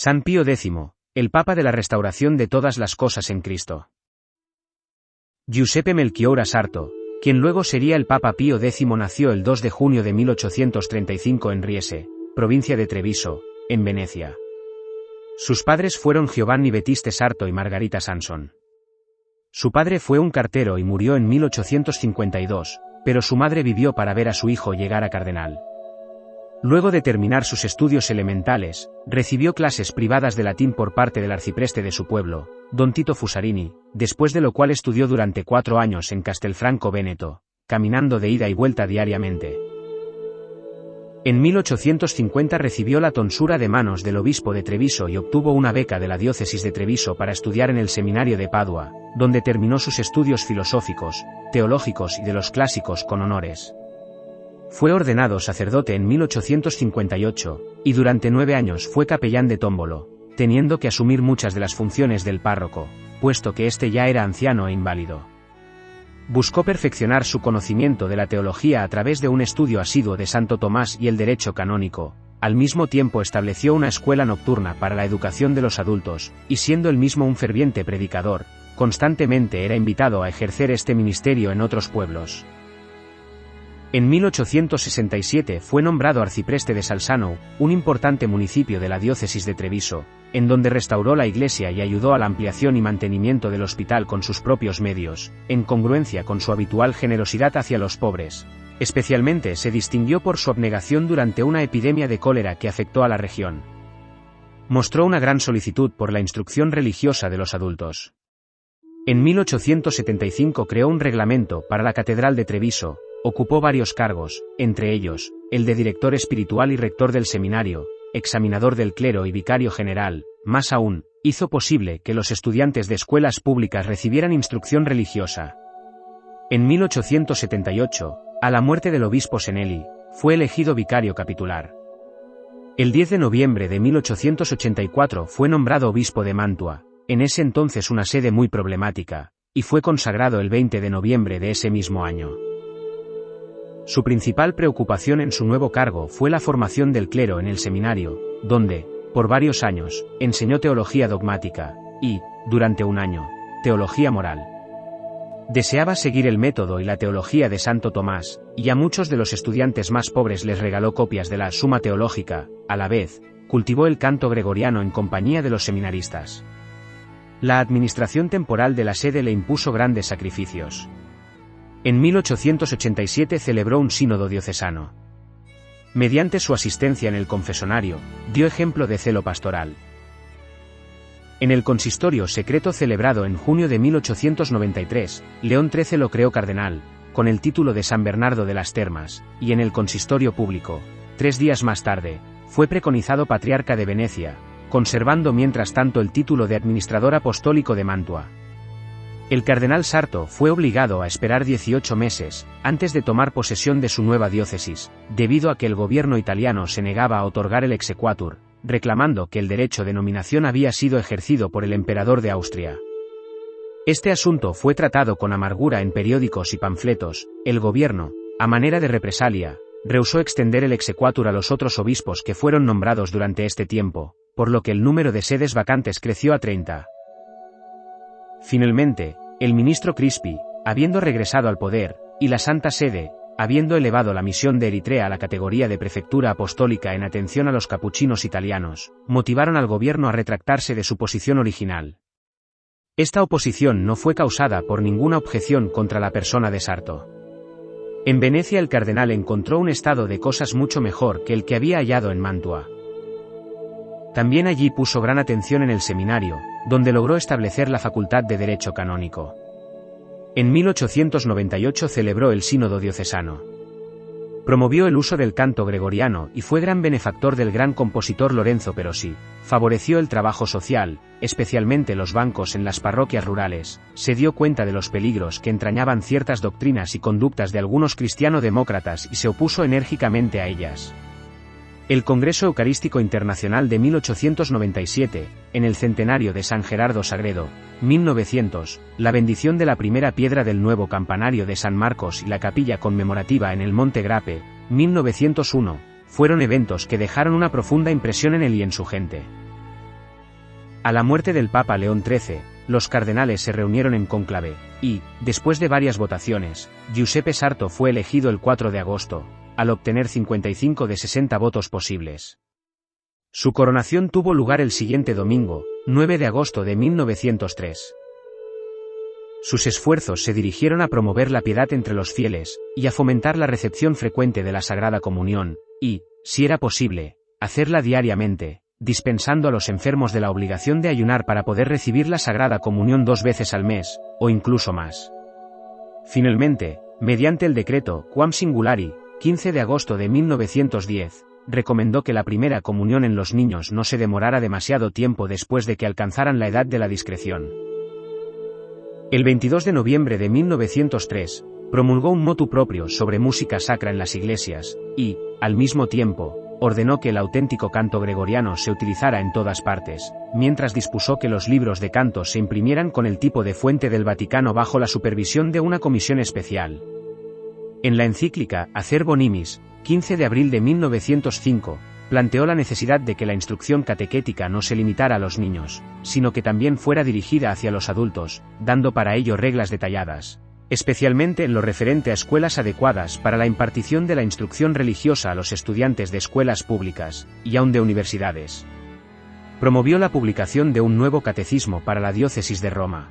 San Pío X, el Papa de la restauración de todas las cosas en Cristo. Giuseppe Melchiora Sarto, quien luego sería el Papa Pío X, nació el 2 de junio de 1835 en Riese, provincia de Treviso, en Venecia. Sus padres fueron Giovanni Battista Sarto y Margarita Sanson. Su padre fue un cartero y murió en 1852, pero su madre vivió para ver a su hijo llegar a cardenal. Luego de terminar sus estudios elementales, recibió clases privadas de latín por parte del arcipreste de su pueblo, don Tito Fusarini, después de lo cual estudió durante 4 años en Castelfranco Véneto, caminando de ida y vuelta diariamente. En 1850 recibió la tonsura de manos del obispo de Treviso y obtuvo una beca de la diócesis de Treviso para estudiar en el seminario de Padua, donde terminó sus estudios filosóficos, teológicos y de los clásicos con honores. Fue ordenado sacerdote en 1858, y durante 9 años fue capellán de Tómbolo, teniendo que asumir muchas de las funciones del párroco, puesto que éste ya era anciano e inválido. Buscó perfeccionar su conocimiento de la teología a través de un estudio asiduo de Santo Tomás y el derecho canónico. Al mismo tiempo estableció una escuela nocturna para la educación de los adultos, y siendo él mismo un ferviente predicador, constantemente era invitado a ejercer este ministerio en otros pueblos. En 1867 fue nombrado arcipreste de Salsano, un importante municipio de la diócesis de Treviso, en donde restauró la iglesia y ayudó a la ampliación y mantenimiento del hospital con sus propios medios, en congruencia con su habitual generosidad hacia los pobres. Especialmente se distinguió por su abnegación durante una epidemia de cólera que afectó a la región. Mostró una gran solicitud por la instrucción religiosa de los adultos. En 1875 creó un reglamento para la Catedral de Treviso. Ocupó varios cargos, entre ellos, el de director espiritual y rector del seminario, examinador del clero y vicario general. Más aún, hizo posible que los estudiantes de escuelas públicas recibieran instrucción religiosa. En 1878, a la muerte del obispo Senelli, fue elegido vicario capitular. El 10 de noviembre de 1884 fue nombrado obispo de Mantua, en ese entonces una sede muy problemática, y fue consagrado el 20 de noviembre de ese mismo año. Su principal preocupación en su nuevo cargo fue la formación del clero en el seminario, donde, por varios años, enseñó teología dogmática, y, durante un año, teología moral. Deseaba seguir el método y la teología de Santo Tomás, y a muchos de los estudiantes más pobres les regaló copias de la Suma Teológica. A la vez, cultivó el canto gregoriano en compañía de los seminaristas. La administración temporal de la sede le impuso grandes sacrificios. En 1887 celebró un sínodo diocesano. Mediante su asistencia en el confesonario, dio ejemplo de celo pastoral. En el consistorio secreto celebrado en junio de 1893, León XIII lo creó cardenal, con el título de San Bernardo de las Termas, y en el consistorio público, 3 días más tarde, fue preconizado patriarca de Venecia, conservando mientras tanto el título de administrador apostólico de Mantua. El cardenal Sarto fue obligado a esperar 18 meses, antes de tomar posesión de su nueva diócesis, debido a que el gobierno italiano se negaba a otorgar el exequatur, reclamando que el derecho de nominación había sido ejercido por el emperador de Austria. Este asunto fue tratado con amargura en periódicos y panfletos. El gobierno, a manera de represalia, rehusó extender el exequatur a los otros obispos que fueron nombrados durante este tiempo, por lo que el número de sedes vacantes creció a 30. Finalmente, el ministro Crispi, habiendo regresado al poder, y la Santa Sede, habiendo elevado la misión de Eritrea a la categoría de prefectura apostólica en atención a los capuchinos italianos, motivaron al gobierno a retractarse de su posición original. Esta oposición no fue causada por ninguna objeción contra la persona de Sarto. En Venecia el cardenal encontró un estado de cosas mucho mejor que el que había hallado en Mantua. También allí puso gran atención en el seminario, donde logró establecer la facultad de Derecho Canónico. En 1898 celebró el Sínodo Diocesano. Promovió el uso del canto gregoriano y fue gran benefactor del gran compositor Lorenzo Perosi. Favoreció el trabajo social, especialmente los bancos en las parroquias rurales. Se dio cuenta de los peligros que entrañaban ciertas doctrinas y conductas de algunos cristiano-demócratas y se opuso enérgicamente a ellas. El Congreso Eucarístico Internacional de 1897, en el centenario de San Gerardo Sagredo, 1900, la bendición de la primera piedra del nuevo campanario de San Marcos y la capilla conmemorativa en el Monte Grape, 1901, fueron eventos que dejaron una profunda impresión en él y en su gente. A la muerte del Papa León XIII, los cardenales se reunieron en cónclave, y, después de varias votaciones, Giuseppe Sarto fue elegido el 4 de agosto, al obtener 55 de 60 votos posibles. Su coronación tuvo lugar el siguiente domingo, 9 de agosto de 1903. Sus esfuerzos se dirigieron a promover la piedad entre los fieles, y a fomentar la recepción frecuente de la Sagrada Comunión, y, si era posible, hacerla diariamente, dispensando a los enfermos de la obligación de ayunar para poder recibir la Sagrada Comunión 2 veces al mes, o incluso más. Finalmente, mediante el decreto Quam Singulari, 15 de agosto de 1910, recomendó que la primera comunión en los niños no se demorara demasiado tiempo después de que alcanzaran la edad de la discreción. El 22 de noviembre de 1903, promulgó un motu proprio sobre música sacra en las iglesias, y, al mismo tiempo, ordenó que el auténtico canto gregoriano se utilizara en todas partes, mientras dispuso que los libros de cantos se imprimieran con el tipo de fuente del Vaticano bajo la supervisión de una comisión especial. En la encíclica Acervo Nimis, 15 de abril de 1905, planteó la necesidad de que la instrucción catequética no se limitara a los niños, sino que también fuera dirigida hacia los adultos, dando para ello reglas detalladas, especialmente en lo referente a escuelas adecuadas para la impartición de la instrucción religiosa a los estudiantes de escuelas públicas, y aun de universidades. Promovió la publicación de un nuevo catecismo para la diócesis de Roma.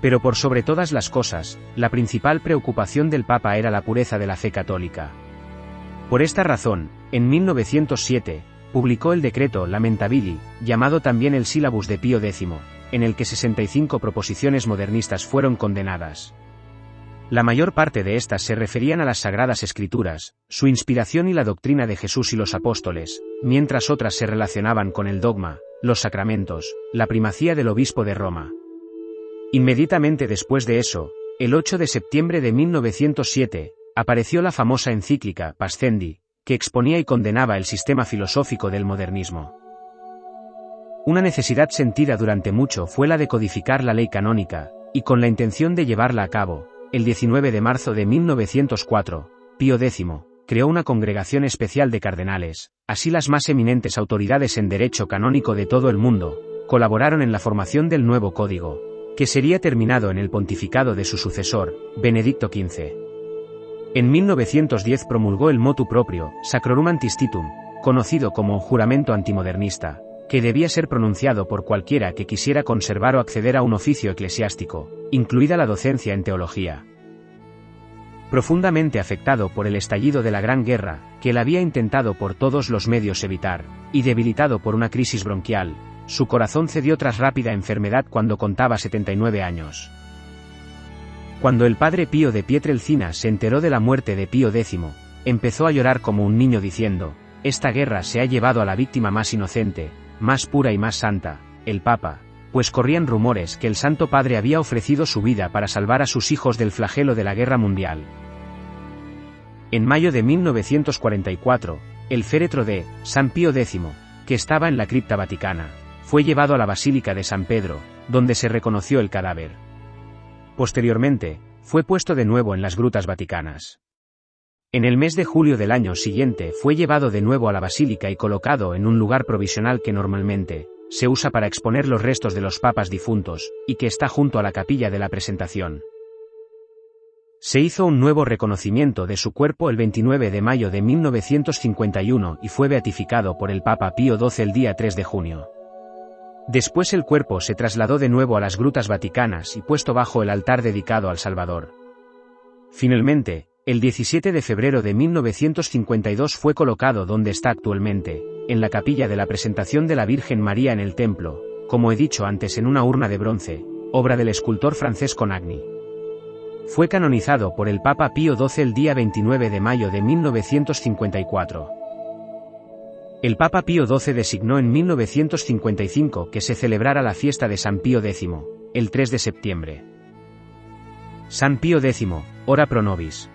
Pero por sobre todas las cosas, la principal preocupación del Papa era la pureza de la fe católica. Por esta razón, en 1907, publicó el decreto Lamentabili, llamado también el Sílabus de Pío X, en el que 65 proposiciones modernistas fueron condenadas. La mayor parte de estas se referían a las Sagradas Escrituras, su inspiración y la doctrina de Jesús y los apóstoles, mientras otras se relacionaban con el dogma, los sacramentos, la primacía del obispo de Roma. Inmediatamente después de eso, el 8 de septiembre de 1907, apareció la famosa encíclica Pascendi, que exponía y condenaba el sistema filosófico del modernismo. Una necesidad sentida durante mucho fue la de codificar la ley canónica, y con la intención de llevarla a cabo, el 19 de marzo de 1904, Pío X creó una congregación especial de cardenales, así las más eminentes autoridades en derecho canónico de todo el mundo, colaboraron en la formación del nuevo código, que sería terminado en el pontificado de su sucesor, Benedicto XV. En 1910 promulgó el motu proprio, Sacrorum Antistitum, conocido como juramento antimodernista, que debía ser pronunciado por cualquiera que quisiera conservar o acceder a un oficio eclesiástico, incluida la docencia en teología. Profundamente afectado por el estallido de la Gran Guerra, que él había intentado por todos los medios evitar, y debilitado por una crisis bronquial, su corazón cedió tras rápida enfermedad cuando contaba 79 años. Cuando el padre Pío de Pietrelcina se enteró de la muerte de Pío X, empezó a llorar como un niño diciendo: «Esta guerra se ha llevado a la víctima más inocente, más pura y más santa, el Papa», pues corrían rumores que el Santo Padre había ofrecido su vida para salvar a sus hijos del flagelo de la Guerra Mundial. En mayo de 1944, el féretro de San Pío X, que estaba en la cripta vaticana, fue llevado a la Basílica de San Pedro, donde se reconoció el cadáver. Posteriormente, fue puesto de nuevo en las grutas vaticanas. En el mes de julio del año siguiente fue llevado de nuevo a la basílica y colocado en un lugar provisional que normalmente se usa para exponer los restos de los papas difuntos, y que está junto a la capilla de la Presentación. Se hizo un nuevo reconocimiento de su cuerpo el 29 de mayo de 1951 y fue beatificado por el Papa Pío XII el día 3 de junio. Después el cuerpo se trasladó de nuevo a las grutas vaticanas y puesto bajo el altar dedicado al Salvador. Finalmente, el 17 de febrero de 1952 fue colocado donde está actualmente, en la capilla de la Presentación de la Virgen María en el templo, como he dicho antes, en una urna de bronce, obra del escultor Francesco Nagni. Fue canonizado por el Papa Pío XII el día 29 de mayo de 1954. El Papa Pío XII designó en 1955 que se celebrara la fiesta de San Pío X, el 3 de septiembre. San Pío X, ora pro nobis.